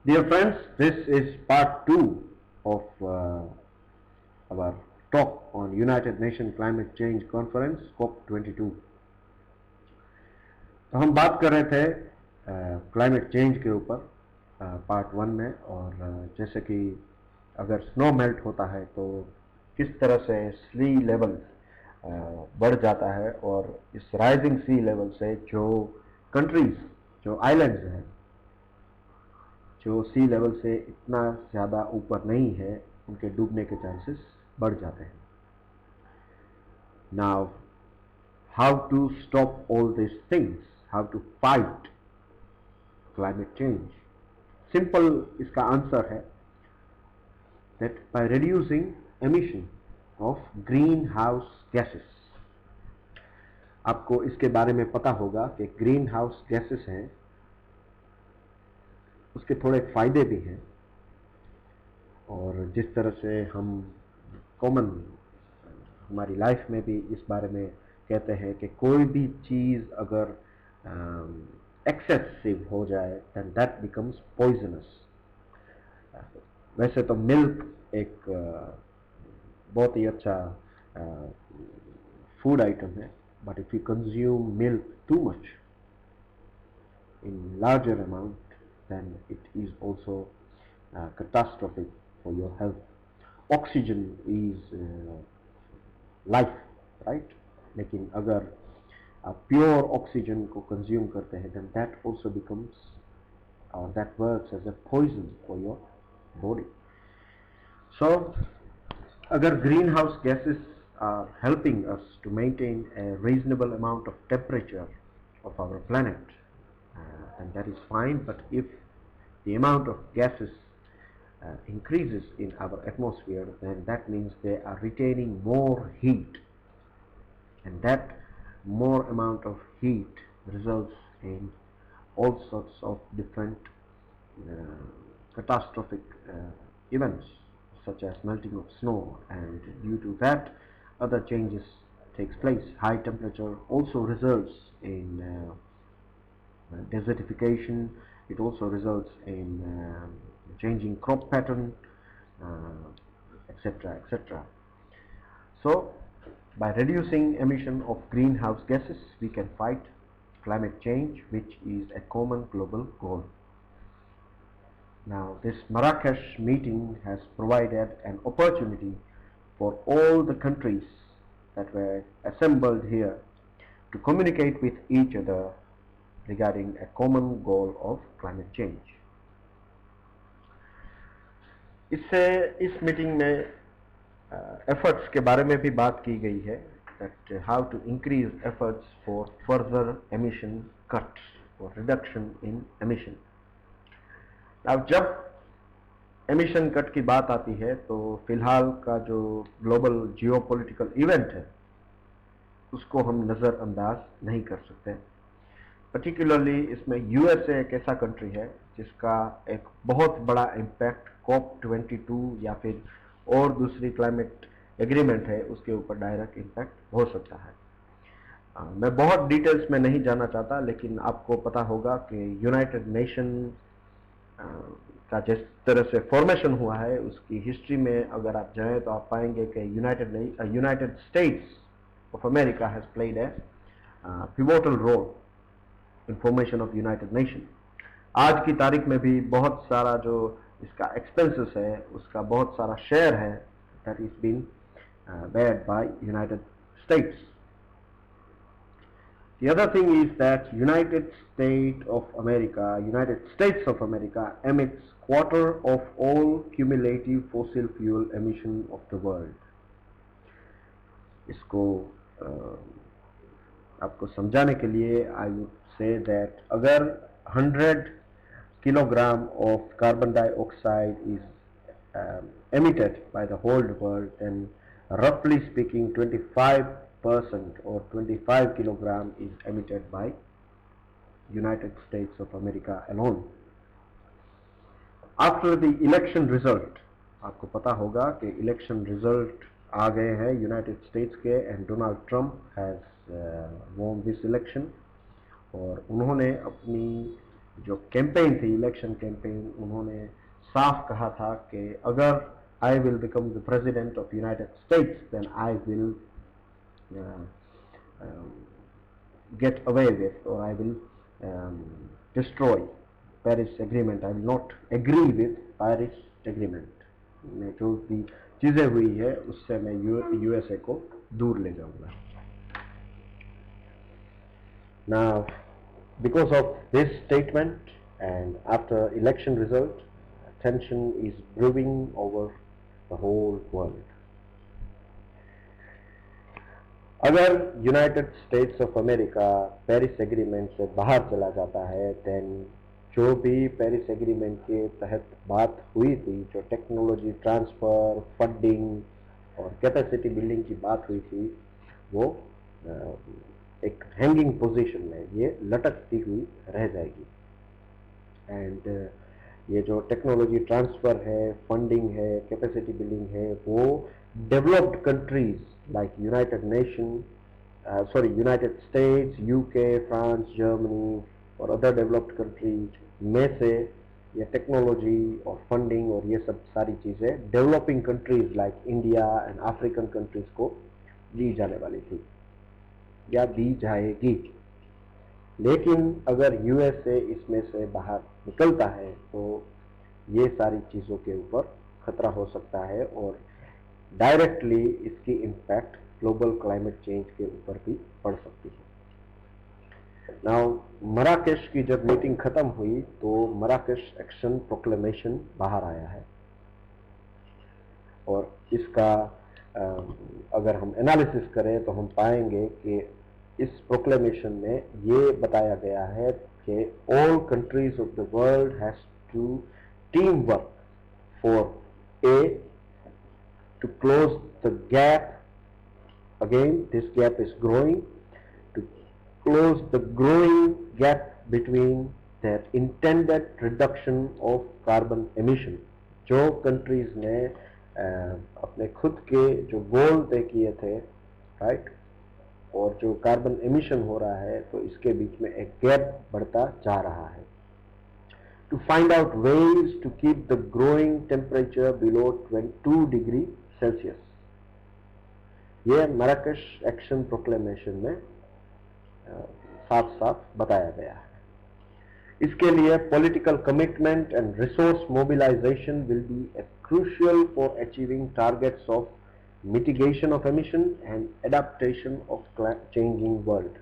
Dear friends, this is part 2 of our talk on United Nations Climate Change Conference COP22। तो हम बात कर रहे थे क्लाइमेट चेंज के ऊपर पार्ट 1 में, और जैसे कि अगर स्नो मेल्ट होता है तो किस तरह से सी लेवल बढ़ जाता है, और इस राइजिंग सी लेवल से जो कंट्रीज, जो आइलैंड्स हैं, जो सी लेवल से इतना ज़्यादा ऊपर नहीं है, उनके डूबने के चांसेस बढ़ जाते हैं। Now how to stop all this things, how to fight climate change? Simple इसका आंसर है that by reducing emission of greenhouse gases. आपको इसके बारे में पता होगा कि ग्रीन हाउस गैसेस हैं, उसके थोड़े फायदे भी हैं, और जिस तरह से हम कॉमन हमारी लाइफ में भी इस बारे में कहते हैं कि कोई भी चीज़ अगर एक्सेसिव हो जाए दैन दैट बिकम्स पॉइजनस। वैसे तो मिल्क एक बहुत ही अच्छा फूड आइटम है, but if you consume milk too much in larger amount, then it is also catastrophic for your health. Oxygen is life, right? लेकिन अगर आप प्योर ऑक्सीजन को कंज्यूम करते हैं then that also becomes or that works as a poison for your body. So अगर green house gases are helping us to maintain a reasonable amount of temperature of our planet, and that is fine, but if the amount of gases increases in our atmosphere, then that means they are retaining more heat, and that more amount of heat results in all sorts of different catastrophic events, such as melting of snow, and due to that other changes takes place. High temperature also results in desertification. It also results in changing crop pattern, etc., etc. So by reducing emission of greenhouse gases, we can fight climate change, which is a common global goal. Now, this Marrakesh meeting has provided an opportunity for all the countries that were assembled here to communicate with each other regarding a common goal of climate change. इससे इस meeting में efforts के बारे में भी बात की गई है, that how to increase efforts for further emission cuts or reduction in emission. अब जब एमिशन कट की बात आती है तो फिलहाल का जो ग्लोबल जियोपॉलिटिकल इवेंट है उसको हम नज़रअंदाज नहीं कर सकते। पर्टिकुलरली इसमें यूएसए एक ऐसा कंट्री है जिसका एक बहुत बड़ा इम्पैक्ट COP22 या फिर और दूसरी क्लाइमेट एग्रीमेंट है उसके ऊपर डायरेक्ट इम्पैक्ट हो सकता है। मैं बहुत डिटेल्स में नहीं जाना चाहता, लेकिन आपको पता होगा कि यूनाइटेड नेशन का जिस तरह से फॉर्मेशन हुआ है उसकी हिस्ट्री में अगर आप जाएं तो आप पाएंगे कि United States of America has played a pivotal role in formation of United Nation. आज की तारीख में भी बहुत सारा जो इसका एक्सपेंसेस है उसका बहुत सारा शेयर है that is being bared by United States. The other thing is that United States of America emits quarter of all cumulative fossil fuel emission of the world. इसको आपको समझाने के लिए I would say that अगर 100 kilogram of carbon dioxide is emitted by the whole world, then roughly speaking 25% or 25 kilogram is emitted by United States of America alone. After the election result, आपको पता होगा कि election result आ गए हैं United states के, and Donald Trump has won this election, और उन्होंने अपनी जो कैंपेन थी, इलेक्शन कैंपेन, उन्होंने साफ कहा था कि अगर I will become the president of United States then I will get away with, or I will destroy Paris Agreement. I will not agree with Paris Agreement. मैं जो भी चीज़ें हुई है उससे मैं यूएसए को दूर ले जाऊंगा. Now, because of this statement and after election result, tension is brewing over the whole world. अगर United States of America Paris agreement से बाहर चला जाता है, देन जो भी पेरिस एग्रीमेंट के तहत बात हुई थी, जो टेक्नोलॉजी ट्रांसफ़र, फंडिंग और कैपेसिटी बिल्डिंग की बात हुई थी, वो एक हैंगिंग पोजीशन में, ये लटकती हुई रह जाएगी. एंड ये जो टेक्नोलॉजी ट्रांसफ़र है, फंडिंग है, कैपेसिटी बिल्डिंग है, वो developed countries like United States, UK, France, Germany और other developed countries में से ये टेक्नोलॉजी और फंडिंग और ये सब सारी चीज़ें developing countries like India and African countries को दी जाने वाली थी या दी जाएगी. लेकिन अगर यूएसए इसमें से बाहर निकलता है तो ये सारी चीज़ों के ऊपर खतरा हो सकता है और डायरेक्टली इसकी इम्पैक्ट ग्लोबल क्लाइमेट चेंज के ऊपर भी पड़ सकती है. नाउ मराकेश की जब मीटिंग खत्म हुई तो मराकेश एक्शन प्रोक्लेमेशन बाहर आया है और इसका अगर हम एनालिसिस करें तो हम पाएंगे कि इस प्रोक्लेमेशन में ये बताया गया है कि all countries of the world has to team work for to close the gap. Again, this gap is growing. To close the growing gap between their intended reduction of carbon emission. जो countries ने अपने खुद के जो गोल तय किए थे, right, और जो कार्बन एमिशन हो रहा है, तो इसके बीच में एक गैप बढ़ता जा रहा है. To find out ways to keep the growing temperature below 2 degree Celsius, ये मराकेश एक्शन प्रोक्लेमेशन में साफ साफ बताया गया है. इसके लिए political commitment and resource mobilisation will be a crucial for achieving targets of mitigation of emission and adaptation of changing world.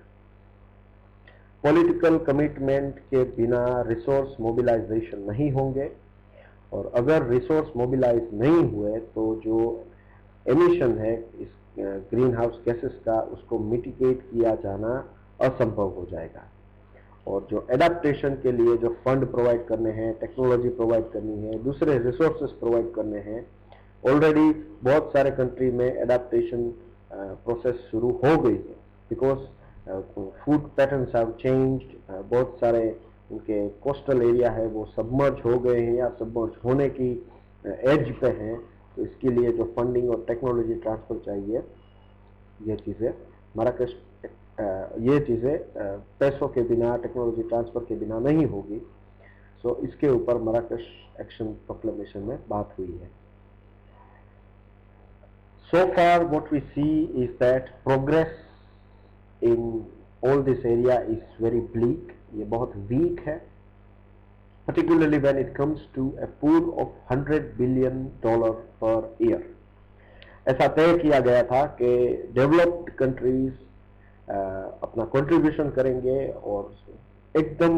Political commitment के बिना रिसोर्स मोबिलाइजेशन नहीं होंगे और अगर रिसोर्स मोबिलाइज नहीं हुए तो जो एमिशन है इस ग्रीन हाउस गैसेस का, उसको मिटिगेट किया जाना असंभव हो जाएगा. और जो एडेप्टेशन के लिए जो फंड प्रोवाइड करने हैं, टेक्नोलॉजी प्रोवाइड करनी है, दूसरे रिसोर्सेस प्रोवाइड करने हैं, ऑलरेडी बहुत सारे कंट्री में एडेप्टेशन प्रोसेस शुरू हो गई है because food patterns have changed. बहुत सारे उनके कोस्टल एरिया है वो सबमर्ज हो गए हैं या सबमर्ज होने की एज पे हैं. तो इसके लिए जो फंडिंग और टेक्नोलॉजी ट्रांसफर चाहिए, ये चीज़ें मराकेश ये चीज़ें पैसों के बिना, टेक्नोलॉजी ट्रांसफर के बिना नहीं होगी. सो इसके ऊपर मराकेश एक्शन प्रोक्लेमेशन में बात हुई है. So far what we see is that progress in all this area is very bleak. ये बहुत वीक है, particularly when it comes to a pool of $100 billion per year. ऐसा तय किया गया था कि डेवलप्ड कंट्रीज अपना कंट्रीब्यूशन करेंगे और एकदम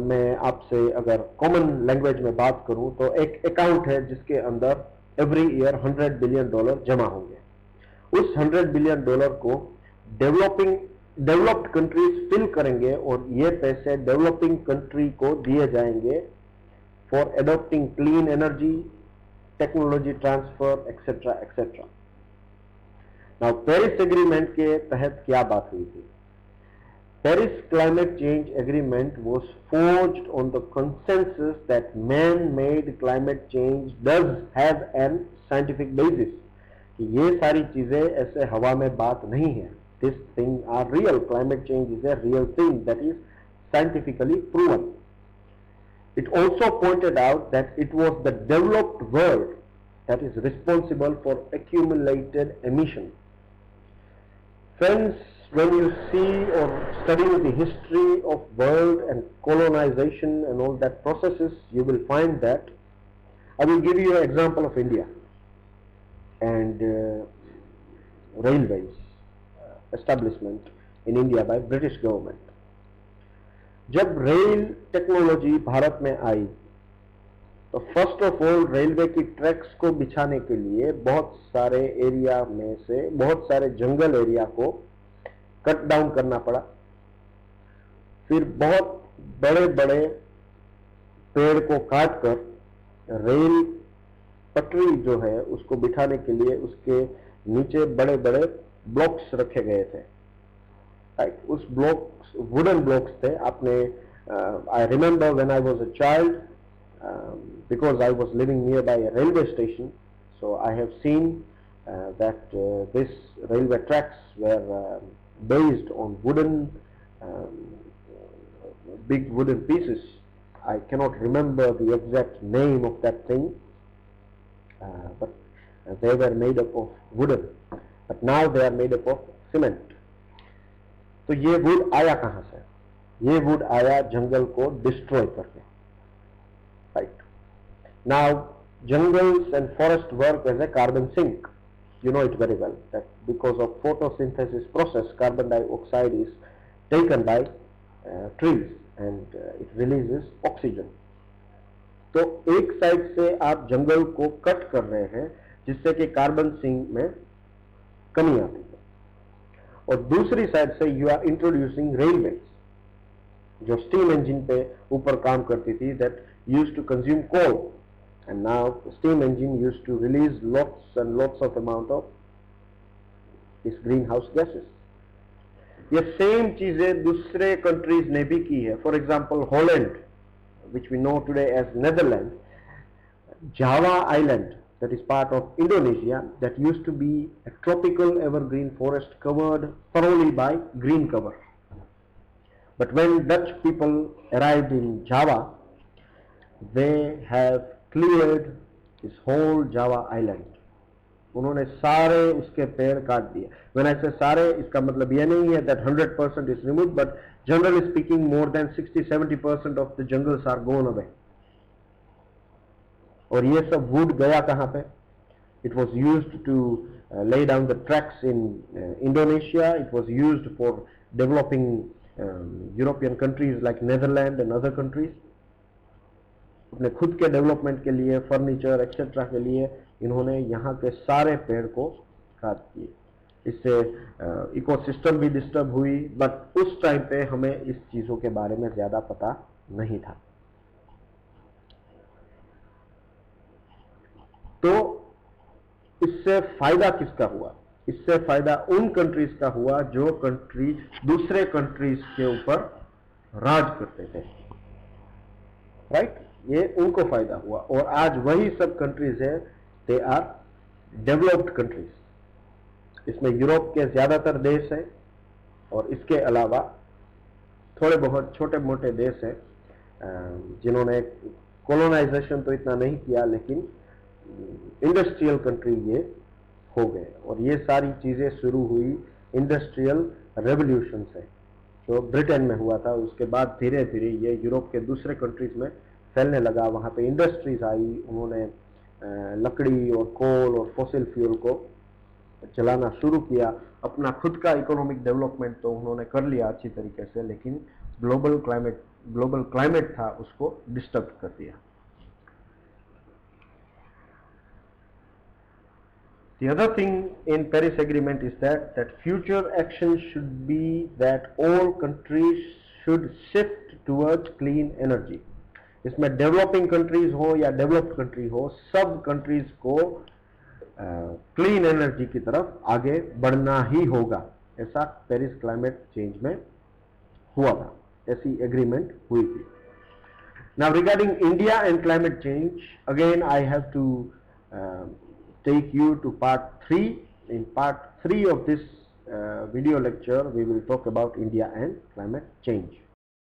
मैं आपसे अगर कॉमन लैंग्वेज में बात करूं तो एक अकाउंट है जिसके अंदर एवरी ईयर $100 बिलियन जमा होंगे. उस $100 बिलियन को डेवलप्ड कंट्रीज फिल करेंगे और ये पैसे डेवलपिंग कंट्री को दिए जाएंगे for adopting clean energy, technology transfer etcetera etcetera. Now Paris agreement के तहत क्या बात हुई थी? Paris Climate Change Agreement was forged on the consensus that man-made climate change does have an scientific basis. कि ये सारी चीजें ऐसे हवा में बात नहीं है. This thing are real. Climate change is a real thing that is scientifically proven. It also pointed out that it was the developed world that is responsible for accumulated emission. Friends, when you see or study the history of world and colonization and all that processes, you will find that. I will give you an example of India and railways establishment in India by British government. जब rail technology Bharat में आई तो first of all railway की tracks को बिछाने के लिए बहुत सारे एरिया में से बहुत सारे जंगल एरिया को कट डाउन करना पड़ा, फिर बहुत बड़े बड़े पेड़ को काटकर रेल पटरी जो है उसको बिठाने के लिए उसके नीचे बड़े बड़े ब्लॉक्स रखे गए थे. उस ब्लॉक्स वुडन ब्लॉक्स थे. आपने I remember when I was a child because I was living nearby a railway station, so I have seen that this railway tracks were based on wooden big wooden pieces. I cannot remember the exact name of that thing, but they were made up of wooden, but now they are made up of cement. तो ये would आया कहां से? ये would आया जंगल को destroy करके. Right. Now, jungles and forest work as a carbon sink. You know it very well that because of photosynthesis process, carbon dioxide is taken by trees and it releases oxygen. तो एक side से आप जंगल को cut कर रहे हैं जिससे कि कार्बन सिंक में कमी आती है, और दूसरी साइड से यू आर इंट्रोड्यूसिंग रेलवेज जो स्टीम इंजन पे ऊपर काम करती थी, that used to consume coal, and now the steam engine used to release lots and lots of amount of these greenhouse gases. ये सेम चीजें दूसरे कंट्रीज ने भी की है. For example Holland, which we know today as Netherlands, Java Island, that is part of Indonesia, that used to be a tropical evergreen forest covered thoroughly by green cover. But when Dutch people arrived in Java, they have cleared this whole Java Island. उन्होंने सारे उसके पेड़ काट दिए. When I say सारे, इसका मतलब ये नहीं है that 100% is removed, but generally speaking more than 60-70% of the jungles are gone away. और ये सब wood गया कहाँ पे? It was used to lay down the tracks in Indonesia. It was used for developing European countries like Netherlands and other countries. अपने खुद के development के लिए, फर्नीचर एक्सेट्रा के लिए इन्होंने यहाँ के सारे पेड़ को काट दिए. इससे इकोसिस्टम भी डिस्टर्ब हुई, बट उस टाइम पे हमें इस चीजों के बारे में ज्यादा पता नहीं था. तो इससे फायदा किसका हुआ? इससे फायदा उन कंट्रीज का हुआ जो कंट्री दूसरे कंट्रीज के ऊपर राज करते थे. राइट? ये उनको फायदा हुआ, और आज वही सब कंट्रीज है, दे आर डेवलप्ड कंट्रीज. इसमें यूरोप के ज्यादातर देश हैं और इसके अलावा थोड़े बहुत छोटे मोटे देश हैं जिन्होंने कॉलोनाइजेशन तो इतना नहीं किया, लेकिन इंडस्ट्रियल कंट्री ये हो गए. और ये सारी चीजें शुरू हुई इंडस्ट्रियल रेवोल्यूशन से, जो ब्रिटेन में हुआ था. उसके बाद धीरे धीरे ये यूरोप के दूसरे कंट्रीज में फैलने लगा. वहां पे इंडस्ट्रीज आई, उन्होंने लकड़ी और कोल और फॉसिल फ्यूल को चलाना शुरू किया. अपना खुद का इकोनॉमिक डेवलपमेंट तो उन्होंने कर लिया अच्छी तरीके से, लेकिन ग्लोबल क्लाइमेट था उसको डिस्टर्ब कर दिया. The other thing in Paris Agreement is that future action should be that all countries should shift towards clean energy. इसमें डेवलपिंग कंट्रीज हो या डेवलप्ड कंट्री हो, सब कंट्रीज को क्लीन एनर्जी की तरफ आगे बढ़ना ही होगा. ऐसा पेरिस क्लाइमेट चेंज में हुआ था, ऐसी एग्रीमेंट हुई थी. Now regarding India and climate change, again I have to take you to part 3. In part 3 of this video lecture, we will talk about India and climate change.